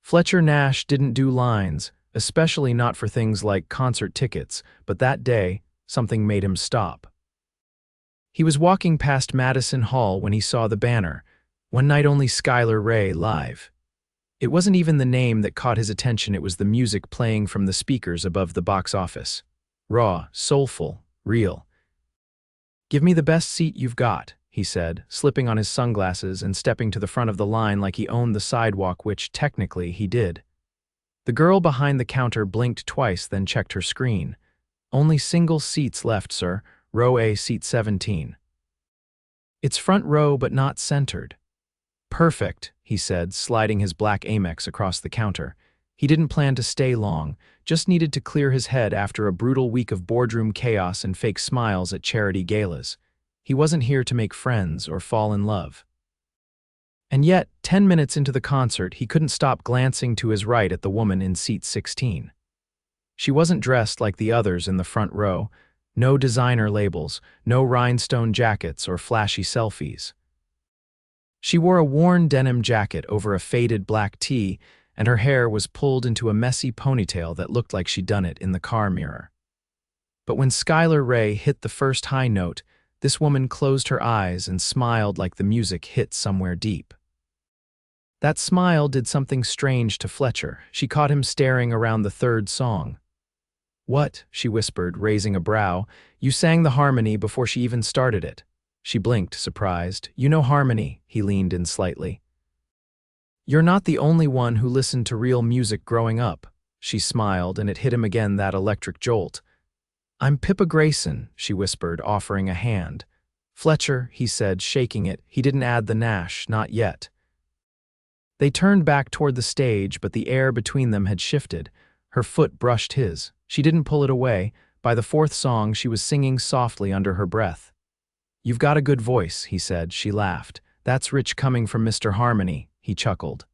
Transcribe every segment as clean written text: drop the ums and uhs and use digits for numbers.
Fletcher Nash didn't do lines, especially not for things like concert tickets, but that day, something made him stop. He was walking past Madison Hall when he saw the banner, "One Night Only Skylar Ray Live." It wasn't even the name that caught his attention, it was the music playing from the speakers above the box office. Raw, soulful, real. "Give me the best seat you've got," he said, slipping on his sunglasses and stepping to the front of the line like he owned the sidewalk, which, technically, he did. The girl behind the counter blinked twice, then checked her screen. "Only single seats left, sir. Row A, seat 17. "It's front row but not centered." "Perfect," he said, sliding his black Amex across the counter. He didn't plan to stay long, just needed to clear his head after a brutal week of boardroom chaos and fake smiles at charity galas. He wasn't here to make friends or fall in love. And yet, 10 minutes into the concert, he couldn't stop glancing to his right at the woman in seat 16. She wasn't dressed like the others in the front row. No designer labels, no rhinestone jackets or flashy selfies. She wore a worn denim jacket over a faded black tee, and her hair was pulled into a messy ponytail that looked like she'd done it in the car mirror. But when Skylar Ray hit the first high note, this woman closed her eyes and smiled like the music hit somewhere deep. That smile did something strange to Fletcher. She caught him staring around the third song. "What?" she whispered, raising a brow. "You sang the harmony before she even started it." She blinked, surprised. "You know harmony," he leaned in slightly. "You're not the only one who listened to real music growing up." She smiled, and it hit him again, that electric jolt. "I'm Pippa Grayson," she whispered, offering a hand. "Fletcher," he said, shaking it. He didn't add the Nash, not yet. They turned back toward the stage, but the air between them had shifted. Her foot brushed his. She didn't pull it away. By the fourth song, she was singing softly under her breath. "You've got a good voice," he said. She laughed. "That's rich coming from Mr. Harmony," he chuckled.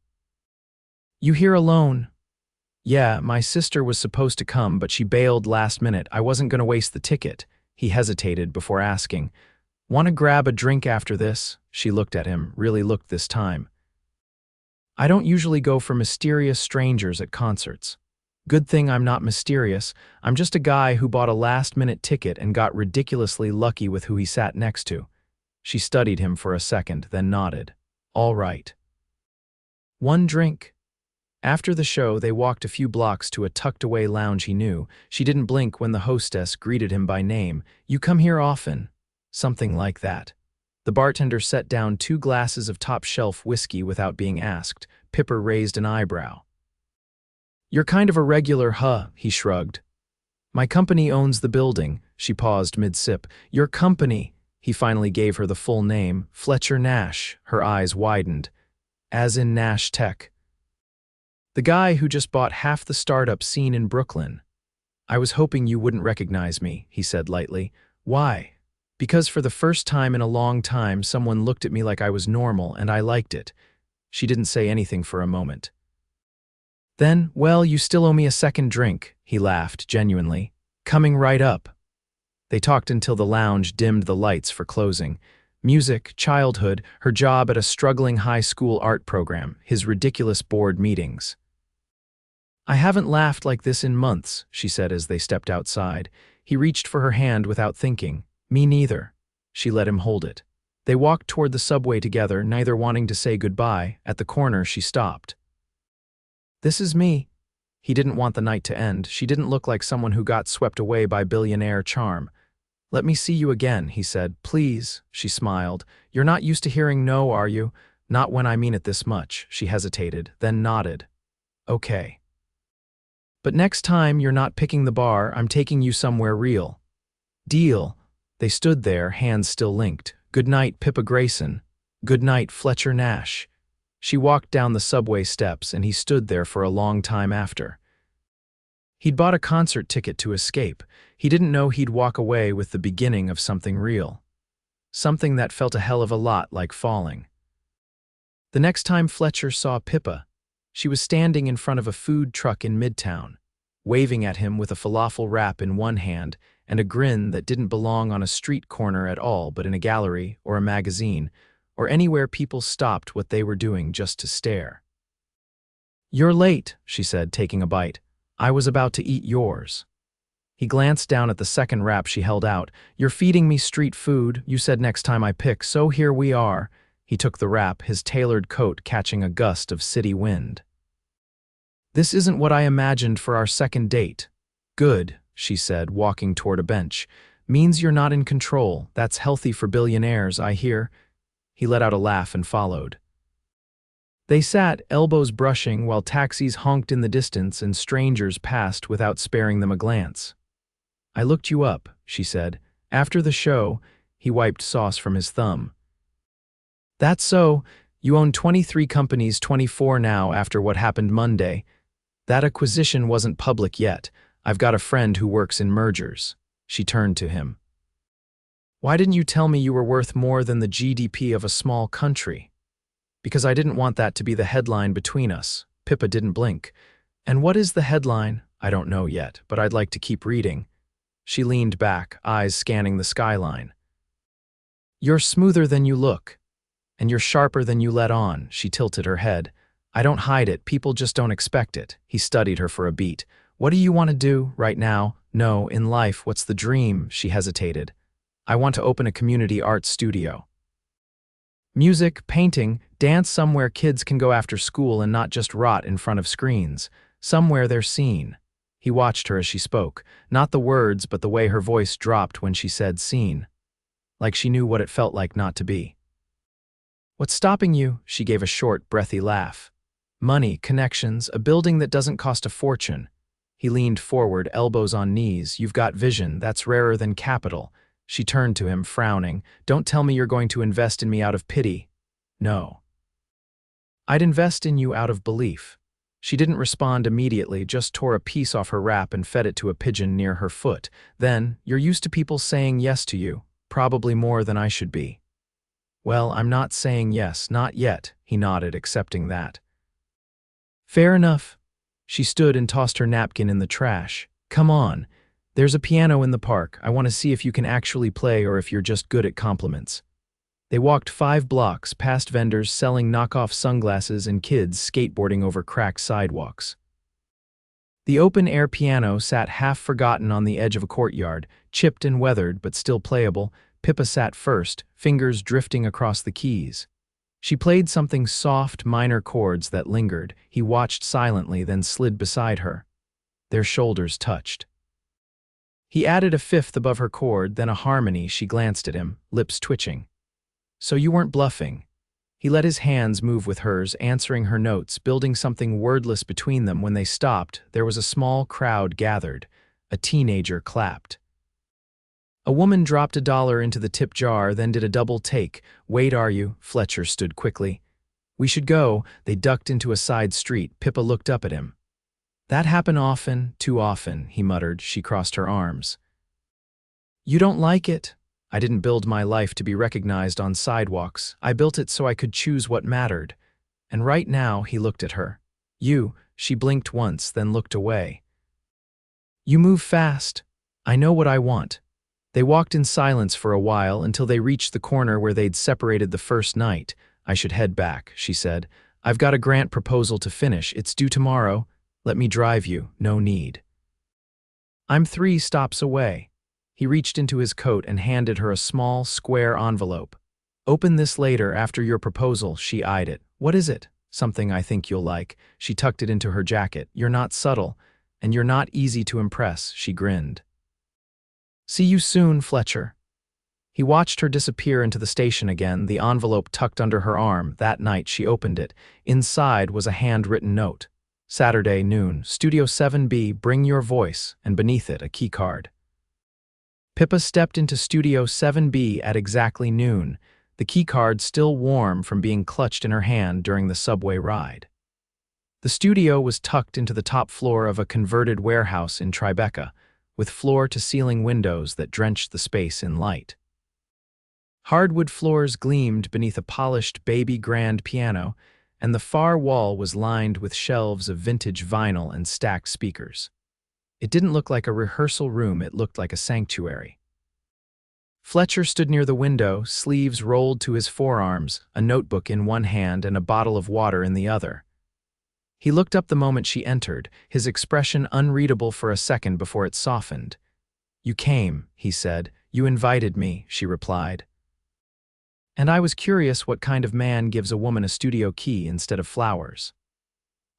"You here alone?" "Yeah, my sister was supposed to come, but she bailed last minute. I wasn't going to waste the ticket." He hesitated before asking, "Want to grab a drink after this?" She looked at him, really looked this time. "I don't usually go for mysterious strangers at concerts." "Good thing I'm not mysterious. I'm just a guy who bought a last-minute ticket and got ridiculously lucky with who he sat next to." She studied him for a second, then nodded. "All right." "One drink?" After the show, they walked a few blocks to a tucked-away lounge he knew. She didn't blink when the hostess greeted him by name. "You come here often?" Something like that. The bartender set down 2 glasses of top-shelf whiskey without being asked. Pippa raised an eyebrow. "You're kind of a regular, huh?" he shrugged. "My company owns the building." She paused mid-sip. "Your company?" He finally gave her the full name. "Fletcher Nash." Her eyes widened. "As in Nash Tech?" "The guy who just bought half the startup scene in Brooklyn." "I was hoping you wouldn't recognize me," he said lightly. "Why?" "Because for the first time in a long time, someone looked at me like I was normal, and I liked it." She didn't say anything for a moment. "Then, well, you still owe me a second drink," he laughed, genuinely. "Coming right up." They talked until the lounge dimmed the lights for closing. Music, childhood, her job at a struggling high school art program, his ridiculous board meetings. "I haven't laughed like this in months," she said as they stepped outside. He reached for her hand without thinking. "Me neither." She let him hold it. They walked toward the subway together, neither wanting to say goodbye. At the corner, she stopped. "This is me." He didn't want the night to end. She didn't look like someone who got swept away by billionaire charm. "Let me see you again," he said. "Please," she smiled. "You're not used to hearing no, are you?" "Not when I mean it this much." She hesitated, then nodded. "Okay. But next time you're not picking the bar, I'm taking you somewhere real." "Deal." They stood there, hands still linked. "Good night, Pippa Grayson." "Good night, Fletcher Nash." She walked down the subway steps, and he stood there for a long time after. He'd bought a concert ticket to escape. He didn't know he'd walk away with the beginning of something real. Something that felt a hell of a lot like falling. The next time Fletcher saw Pippa, she was standing in front of a food truck in Midtown, waving at him with a falafel wrap in one hand and a grin that didn't belong on a street corner at all but in a gallery or a magazine, or anywhere people stopped what they were doing just to stare. You're late, she said, taking a bite. I was about to eat yours. He glanced down at the second wrap she held out. You're feeding me street food. You said next time I pick, so here we are. He took the wrap, his tailored coat catching a gust of city wind. This isn't what I imagined for our second date. Good, she said, walking toward a bench. Means you're not in control. That's healthy for billionaires, I hear. He let out a laugh and followed. They sat, elbows brushing, while taxis honked in the distance and strangers passed without sparing them a glance. I looked you up, she said. After the show, he wiped sauce from his thumb. That's so. You own 23 companies, 24 now after what happened Monday. That acquisition wasn't public yet. I've got a friend who works in mergers. She turned to him. Why didn't you tell me you were worth more than the GDP of a small country? Because I didn't want that to be the headline between us. Pippa didn't blink. And what is the headline? I don't know yet, but I'd like to keep reading. She leaned back, eyes scanning the skyline. You're smoother than you look. And you're sharper than you let on, she tilted her head. I don't hide it, people just don't expect it. He studied her for a beat. What do you want to do, right now? No, in life, what's the dream? She hesitated. I want to open a community art studio. Music, painting, dance somewhere kids can go after school and not just rot in front of screens. Somewhere they're seen. He watched her as she spoke, not the words but the way her voice dropped when she said seen. Like she knew what it felt like not to be. What's stopping you? She gave a short, breathy laugh. Money, connections, a building that doesn't cost a fortune. He leaned forward, elbows on knees. You've got vision, that's rarer than capital. She turned to him, frowning. Don't tell me you're going to invest in me out of pity. No. I'd invest in you out of belief. She didn't respond immediately, just tore a piece off her wrap and fed it to a pigeon near her foot. Then, you're used to people saying yes to you, probably more than I should be. Well, I'm not saying yes, not yet, he nodded, accepting that. Fair enough. She stood and tossed her napkin in the trash. Come on. There's a piano in the park. I want to see if you can actually play or if you're just good at compliments. They walked 5 blocks, past vendors selling knockoff sunglasses and kids skateboarding over cracked sidewalks. The open-air piano sat half-forgotten on the edge of a courtyard, chipped and weathered but still playable. Pippa sat first, fingers drifting across the keys. She played something soft, minor chords that lingered. He watched silently, then slid beside her. Their shoulders touched. He added a fifth above her chord, then a harmony. She glanced at him, lips twitching. So you weren't bluffing. He let his hands move with hers, answering her notes, building something wordless between them. When they stopped, there was a small crowd gathered. A teenager clapped. A woman dropped $1 into the tip jar, then did a double take. Wait, are you? Fletcher stood quickly. We should go. They ducked into a side street. Pippa looked up at him. That happen often, too often, he muttered. She crossed her arms. You don't like it? I didn't build my life to be recognized on sidewalks. I built it so I could choose what mattered. And right now, he looked at her. You, she blinked once, then looked away. You move fast. I know what I want. They walked in silence for a while until they reached the corner where they'd separated the first night. I should head back, she said. I've got a grant proposal to finish. It's due tomorrow. Let me drive you. No need. I'm 3 stops away. He reached into his coat and handed her a small, square envelope. Open this later after your proposal. She eyed it. What is it? Something I think you'll like. She tucked it into her jacket. You're not subtle, and you're not easy to impress, she grinned. See you soon, Fletcher. He watched her disappear into the station again, the envelope tucked under her arm. That night she opened it. Inside was a handwritten note. Saturday noon, Studio 7B, bring your voice, and beneath it a key card. Pippa stepped into Studio 7B at exactly noon, the key card still warm from being clutched in her hand during the subway ride. The studio was tucked into the top floor of a converted warehouse in Tribeca, with floor-to-ceiling windows that drenched the space in light. Hardwood floors gleamed beneath a polished baby grand piano, and the far wall was lined with shelves of vintage vinyl and stacked speakers. It didn't look like a rehearsal room, it looked like a sanctuary. Fletcher stood near the window, sleeves rolled to his forearms, a notebook in one hand and a bottle of water in the other. He looked up the moment she entered, his expression unreadable for a second before it softened. "You came," he said. "You invited me," she replied. "And I was curious what kind of man gives a woman a studio key instead of flowers."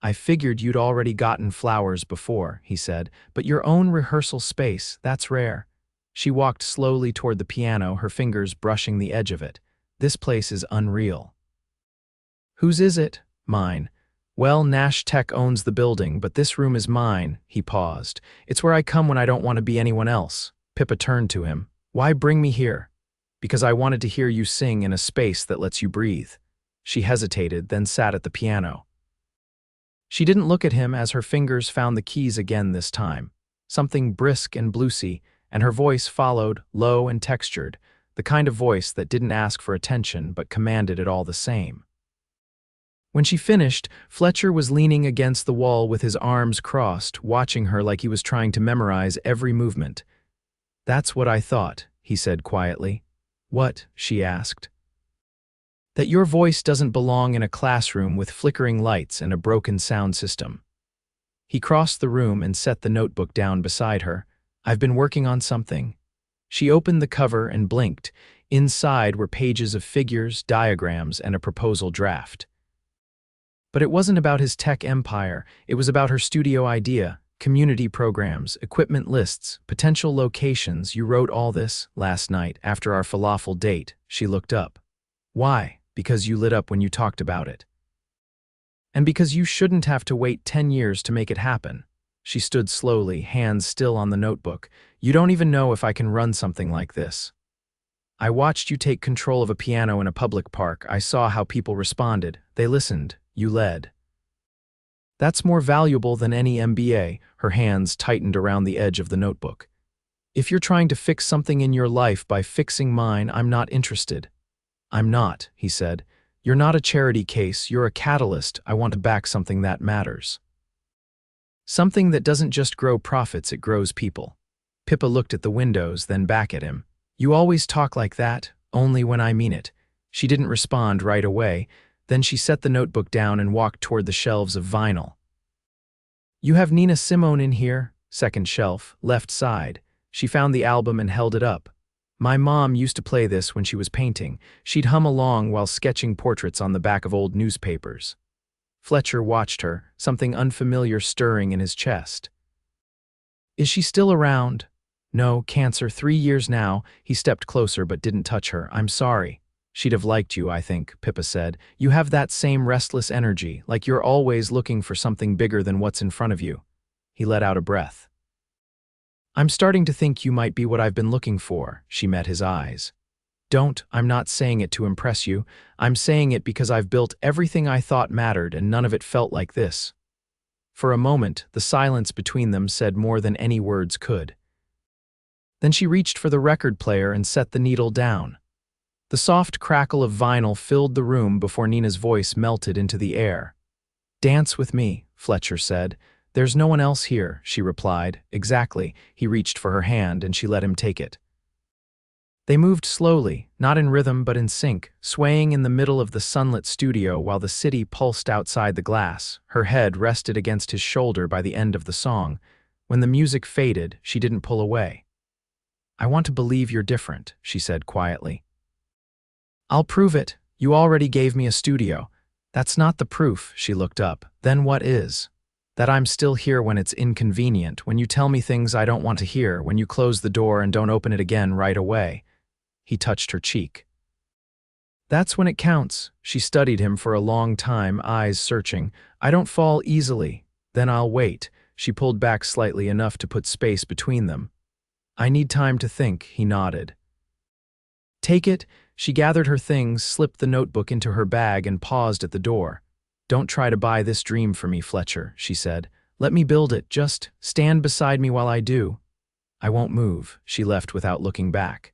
"I figured you'd already gotten flowers before," he said, "but your own rehearsal space, that's rare." She walked slowly toward the piano, her fingers brushing the edge of it. "This place is unreal." "Whose is it?" "Mine." "Well, Nash Tech owns the building, but this room is mine." He paused. "It's where I come when I don't want to be anyone else." Pippa turned to him. "Why bring me here?" "Because I wanted to hear you sing in a space that lets you breathe." She hesitated, then sat at the piano. She didn't look at him as her fingers found the keys again this time. Something brisk and bluesy, and her voice followed, low and textured, the kind of voice that didn't ask for attention but commanded it all the same. When she finished, Fletcher was leaning against the wall with his arms crossed, watching her like he was trying to memorize every movement. "That's what I thought," he said quietly. "What?" she asked. "That your voice doesn't belong in a classroom with flickering lights and a broken sound system." He crossed the room and set the notebook down beside her. "I've been working on something." She opened the cover and blinked. Inside were pages of figures, diagrams, and a proposal draft. But it wasn't about his tech empire, it was about her studio idea, community programs, equipment lists, potential locations. "You wrote all this last night after our falafel date." She looked up. "Why?" "Because you lit up when you talked about it. And because you shouldn't have to wait 10 years to make it happen." She stood slowly, hands still on the notebook. "You don't even know if I can run something like this. I watched you take control of a piano in a public park. I saw how people responded. They listened. You led. That's more valuable than any MBA." Her hands tightened around the edge of the notebook. "If you're trying to fix something in your life by fixing mine, I'm not interested." "I'm not," he said. "You're not a charity case, you're a catalyst. I want to back something that matters. Something that doesn't just grow profits, it grows people." Pippa looked at the windows, then back at him. "You always talk like that, only when I mean it." She didn't respond right away. Then she set the notebook down and walked toward the shelves of vinyl. "You have Nina Simone in here." Second shelf, left side. She found the album and held it up. "My mom used to play this when she was painting. She'd hum along while sketching portraits on the back of old newspapers." Fletcher watched her, something unfamiliar stirring in his chest. "Is she still around?" "No, cancer, 3 years now." He stepped closer but didn't touch her. "I'm sorry." "She'd have liked you, I think," Pippa said. "You have that same restless energy, like you're always looking for something bigger than what's in front of you." He let out a breath. "I'm starting to think you might be what I've been looking for." She met his eyes. I'm not saying it to impress you. I'm saying it because I've built everything I thought mattered and none of it felt like this." For a moment, the silence between them said more than any words could. Then she reached for the record player and set the needle down. The soft crackle of vinyl filled the room before Nina's voice melted into the air. "Dance with me," Fletcher said. "There's no one else here," she replied. "Exactly." He reached for her hand and she let him take it. They moved slowly, not in rhythm but in sync, swaying in the middle of the sunlit studio while the city pulsed outside the glass. Her head rested against his shoulder by the end of the song. When the music faded, she didn't pull away. "I want to believe you're different," she said quietly. "I'll prove it. You already gave me a studio." "That's not the proof." She looked up. "Then what is?" "That I'm still here when it's inconvenient, when you tell me things I don't want to hear, when you close the door and don't open it again right away." He touched her cheek. "That's when it counts." She studied him for a long time, eyes searching. "I don't fall easily. Then I'll wait." She pulled back slightly, enough to put space between them. "I need time to think." He nodded. "Take it." She gathered her things, slipped the notebook into her bag and paused at the door. "Don't try to buy this dream for me, Fletcher," she said. "Let me build it. Just stand beside me while I do." "I won't move." She left without looking back.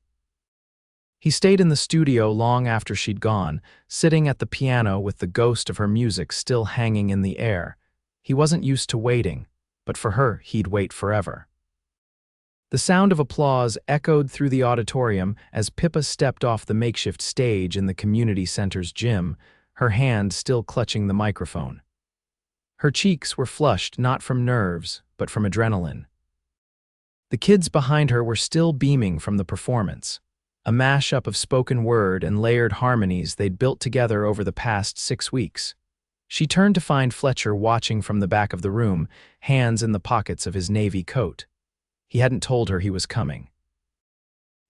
He stayed in the studio long after she'd gone, sitting at the piano with the ghost of her music still hanging in the air. He wasn't used to waiting, but for her, he'd wait forever. The sound of applause echoed through the auditorium as Pippa stepped off the makeshift stage in the community center's gym, her hand still clutching the microphone. Her cheeks were flushed not from nerves, but from adrenaline. The kids behind her were still beaming from the performance, a mashup of spoken word and layered harmonies they'd built together over the past 6 weeks. She turned to find Fletcher watching from the back of the room, hands in the pockets of his navy coat. He hadn't told her he was coming.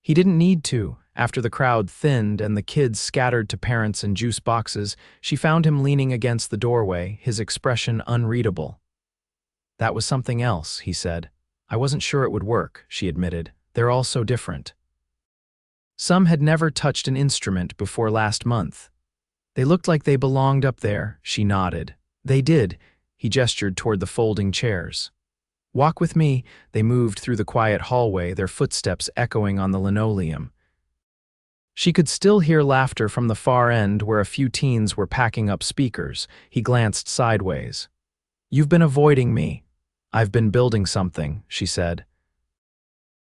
He didn't need to. After the crowd thinned and the kids scattered to parents and juice boxes, she found him leaning against the doorway, his expression unreadable. "That was something else," he said. "I wasn't sure it would work," she admitted. "They're all so different." Some had never touched an instrument before last month. "They looked like they belonged up there," she nodded. "They did," he gestured toward the folding chairs. "Walk with me." They moved through the quiet hallway, their footsteps echoing on the linoleum. She could still hear laughter from the far end where a few teens were packing up speakers. He glanced sideways. "You've been avoiding me." "I've been building something," she said.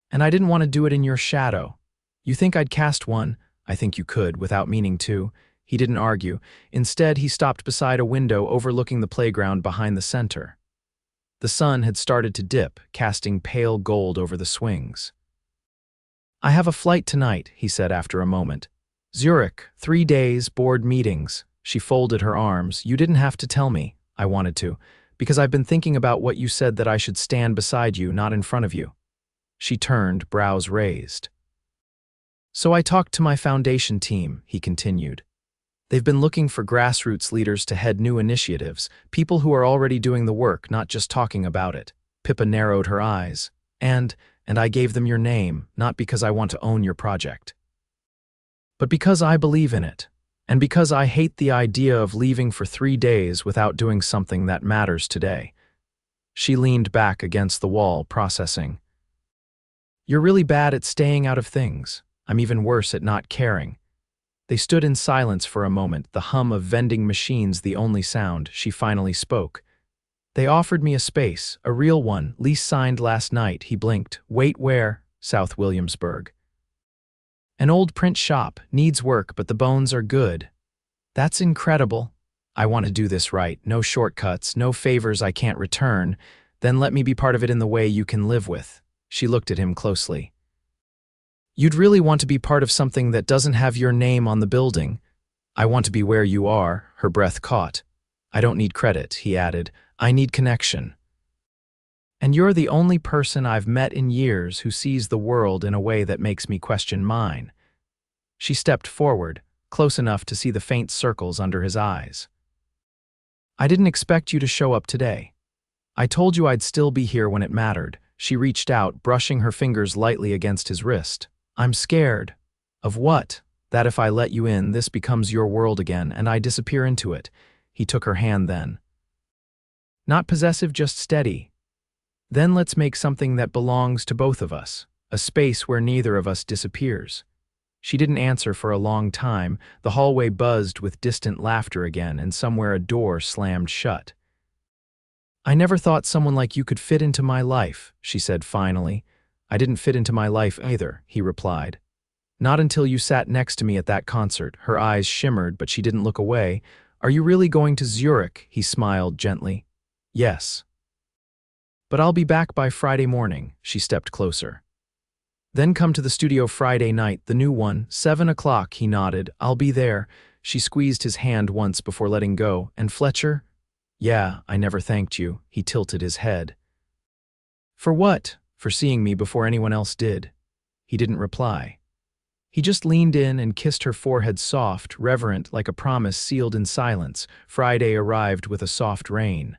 "And I didn't want to do it in your shadow." "You think I'd cast one?" "I think you could, without meaning to." He didn't argue. Instead, he stopped beside a window overlooking the playground behind the center. The sun had started to dip, casting pale gold over the swings. "I have a flight tonight," he said after a moment. "Zurich, 3 days, board meetings." She folded her arms. "You didn't have to tell me. I wanted to, because I've been thinking about what you said, that I should stand beside you, not in front of you." She turned, brows raised. "So I talked to my foundation team," he continued. "They've been looking for grassroots leaders to head new initiatives, people who are already doing the work, not just talking about it." Pippa narrowed her eyes. And I gave them your name, not because I want to own your project, but because I believe in it, and because I hate the idea of leaving for 3 days without doing something that matters today." She leaned back against the wall, processing. "You're really bad at staying out of things. I'm even worse at not caring." They stood in silence for a moment, the hum of vending machines the only sound. She finally spoke. "They offered me a space, a real one, lease signed last night." He blinked. "Wait, where?" "South Williamsburg. An old print shop, needs work, but the bones are good." "That's incredible." "I want to do this right, no shortcuts, no favors I can't return. Then let me be part of it in the way you can live with." She looked at him closely. "You'd really want to be part of something that doesn't have your name on the building." "I want to be where you are." Her breath caught. "I don't need credit," he added. "I need connection. And you're the only person I've met in years who sees the world in a way that makes me question mine." She stepped forward, close enough to see the faint circles under his eyes. "I didn't expect you to show up today. I told you I'd still be here when it mattered." She reached out, brushing her fingers lightly against his wrist. "I'm scared." "Of what?" "That if I let you in, this becomes your world again, and I disappear into it." He took her hand then. "Not possessive, just steady. Then let's make something that belongs to both of us, a space where neither of us disappears." She didn't answer for a long time. The hallway buzzed with distant laughter again, and somewhere a door slammed shut. "I never thought someone like you could fit into my life," she said finally. "I didn't fit into my life either," he replied. "Not until you sat next to me at that concert." Her eyes shimmered, but she didn't look away. "Are you really going to Zurich?" He smiled gently. "Yes. But I'll be back by Friday morning." She stepped closer. "Then come to the studio Friday night, the new one, 7 o'clock." He nodded. "I'll be there." She squeezed his hand once before letting go. "And Fletcher?" "Yeah, I never thanked you." He tilted his head. "For what?" "For seeing me before anyone else did." He didn't reply. He just leaned in and kissed her forehead, soft, reverent, like a promise sealed in silence. Friday arrived with a soft rain.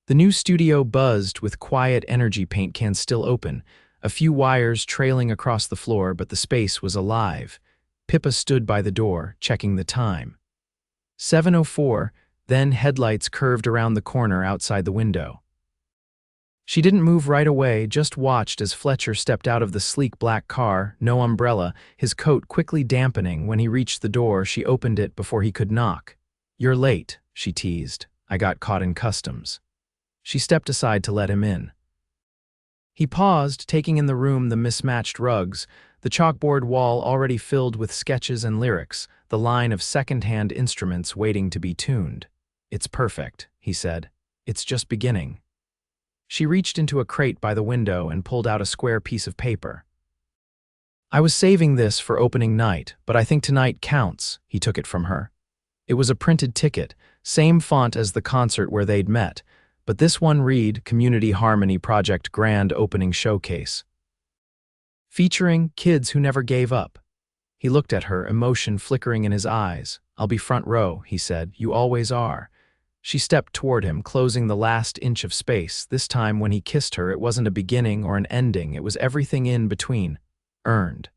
The new studio buzzed with quiet energy, paint cans still open, a few wires trailing across the floor, but the space was alive. Pippa stood by the door, checking the time. 7:04, then headlights curved around the corner outside the window. She didn't move right away, just watched as Fletcher stepped out of the sleek black car, no umbrella, his coat quickly dampening. When he reached the door, she opened it before he could knock. "You're late," she teased. "I got caught in customs." She stepped aside to let him in. He paused, taking in the room, the mismatched rugs, the chalkboard wall already filled with sketches and lyrics, the line of second-hand instruments waiting to be tuned. "It's perfect," he said. It's just beginning. She reached into a crate by the window and pulled out a square piece of paper. I was saving this for opening night, but I think tonight counts, he took it from her. It was a printed ticket, same font as the concert where they'd met, but this one read Community Harmony Project Grand Opening Showcase. Featuring kids who never gave up. He looked at her, emotion flickering in his eyes. I'll be front row, he said. You always are. She stepped toward him, closing the last inch of space. This time when he kissed her, it wasn't a beginning or an ending. It was everything in between. Earned.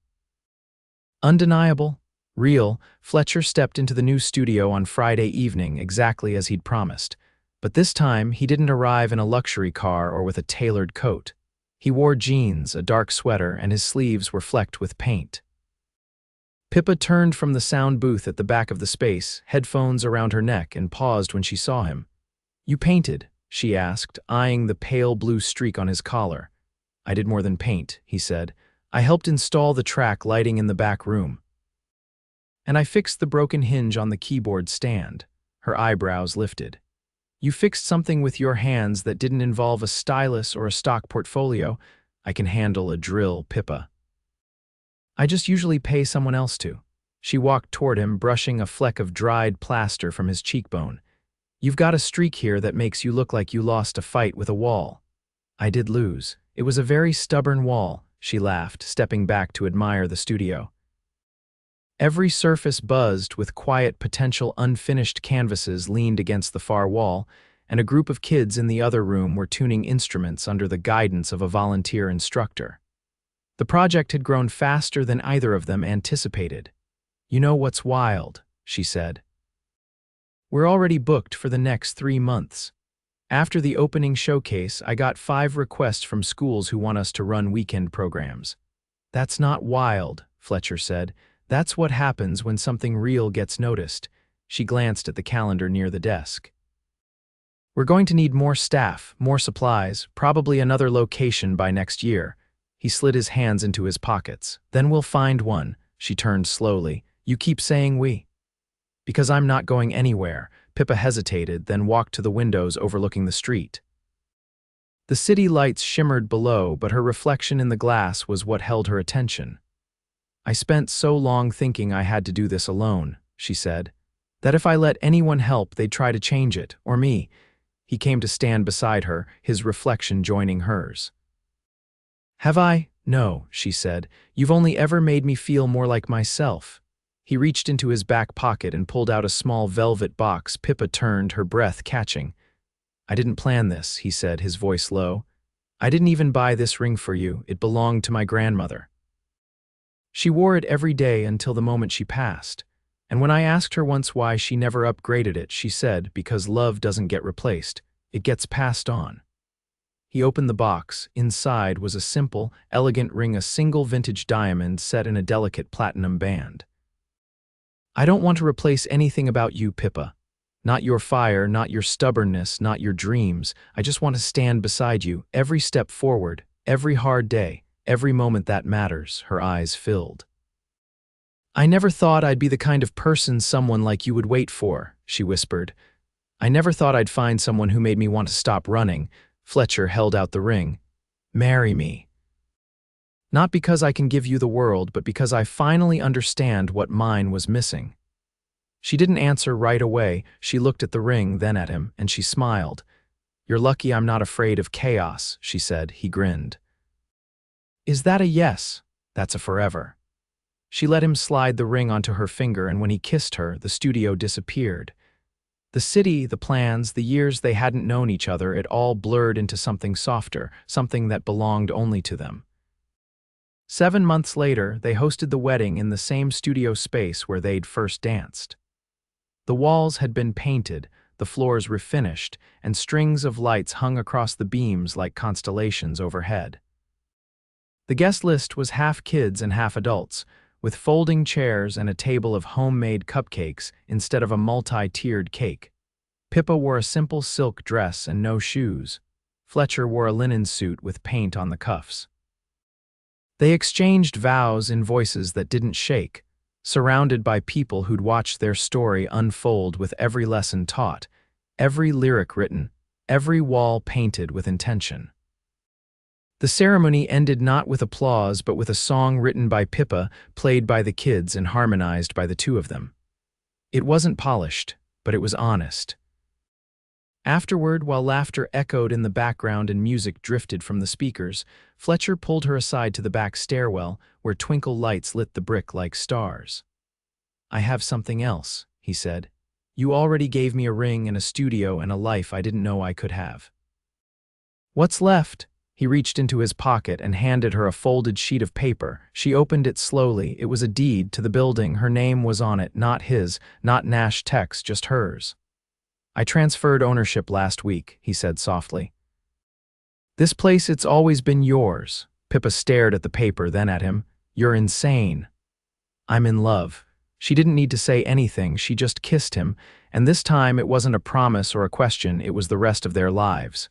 Undeniable. Real. Fletcher stepped into the new studio on Friday evening, exactly as he'd promised. But this time, he didn't arrive in a luxury car or with a tailored coat. He wore jeans, a dark sweater, and his sleeves were flecked with paint. Pippa turned from the sound booth at the back of the space, headphones around her neck, and paused when she saw him. You painted? She asked, eyeing the pale blue streak on his collar. I did more than paint, he said. I helped install the track lighting in the back room. And I fixed the broken hinge on the keyboard stand. Her eyebrows lifted. You fixed something with your hands that didn't involve a stylus or a stock portfolio. I can handle a drill, Pippa. I just usually pay someone else to. She walked toward him, brushing a fleck of dried plaster from his cheekbone. You've got a streak here that makes you look like you lost a fight with a wall. I did lose. It was a very stubborn wall, she laughed, stepping back to admire the studio. Every surface buzzed with quiet potential unfinished canvases leaned against the far wall, and a group of kids in the other room were tuning instruments under the guidance of a volunteer instructor. The project had grown faster than either of them anticipated. You know what's wild, she said. We're already booked for the next 3 months. After the opening showcase, I got 5 requests from schools who want us to run weekend programs. That's not wild, Fletcher said. That's what happens when something real gets noticed. She glanced at the calendar near the desk. We're going to need more staff, more supplies, probably another location by next year. He slid his hands into his pockets. Then we'll find one. She turned slowly. You keep saying we. Because I'm not going anywhere. Pippa hesitated, then walked to the windows overlooking the street. The city lights shimmered below, but her reflection in the glass was what held her attention. I spent so long thinking I had to do this alone, she said, that if I let anyone help, they'd try to change it, or me. He came to stand beside her, his reflection joining hers. Have I? No, she said. You've only ever made me feel more like myself. He reached into his back pocket and pulled out a small velvet box. Pippa turned, her breath catching. I didn't plan this, he said, his voice low. I didn't even buy this ring for you. It belonged to my grandmother. She wore it every day until the moment she passed. And when I asked her once why she never upgraded it, she said, because love doesn't get replaced. It gets passed on. He opened the box. Inside was a simple, elegant ring, a single vintage diamond set in a delicate platinum band. I don't want to replace anything about you, Pippa. Not your fire, not your stubbornness, not your dreams. I just want to stand beside you, every step forward, every hard day, every moment that matters. Her eyes filled. I never thought I'd be the kind of person someone like you would wait for, she whispered. I never thought I'd find someone who made me want to stop running. Fletcher held out the ring. Marry me. Not because I can give you the world, but because I finally understand what mine was missing. She didn't answer right away. She looked at the ring, then at him, and she smiled. You're lucky I'm not afraid of chaos, she said. He grinned. Is that a yes? That's a forever. She let him slide the ring onto her finger, and when he kissed her, the studio disappeared. The city, the plans, the years they hadn't known each other, it all blurred into something softer, something that belonged only to them. 7 months later, they hosted the wedding in the same studio space where they'd first danced. The walls had been painted, the floors refinished, and strings of lights hung across the beams like constellations overhead. The guest list was half kids and half adults, with folding chairs and a table of homemade cupcakes instead of a multi-tiered cake. Pippa wore a simple silk dress and no shoes. Fletcher wore a linen suit with paint on the cuffs. They exchanged vows in voices that didn't shake, surrounded by people who'd watched their story unfold with every lesson taught. every lyric written, every wall painted with intention. The ceremony ended not with applause but with a song written by Pippa, played by the kids and harmonized by the two of them. It wasn't polished, but it was honest. Afterward, while laughter echoed in the background and music drifted from the speakers, Fletcher pulled her aside to the back stairwell, where twinkle lights lit the brick like stars. "I have something else," he said. "You already gave me a ring and a studio and a life I didn't know I could have." "What's left?" He reached into his pocket and handed her a folded sheet of paper. She opened it slowly. It was a deed to the building. Her name was on it, not his, not Nash Tech's, just hers. "I transferred ownership last week," he said softly. "This place, it's always been yours." Pippa stared at the paper, then at him. "You're insane." "I'm in love." She didn't need to say anything, she just kissed him, and this time it wasn't a promise or a question, it was the rest of their lives.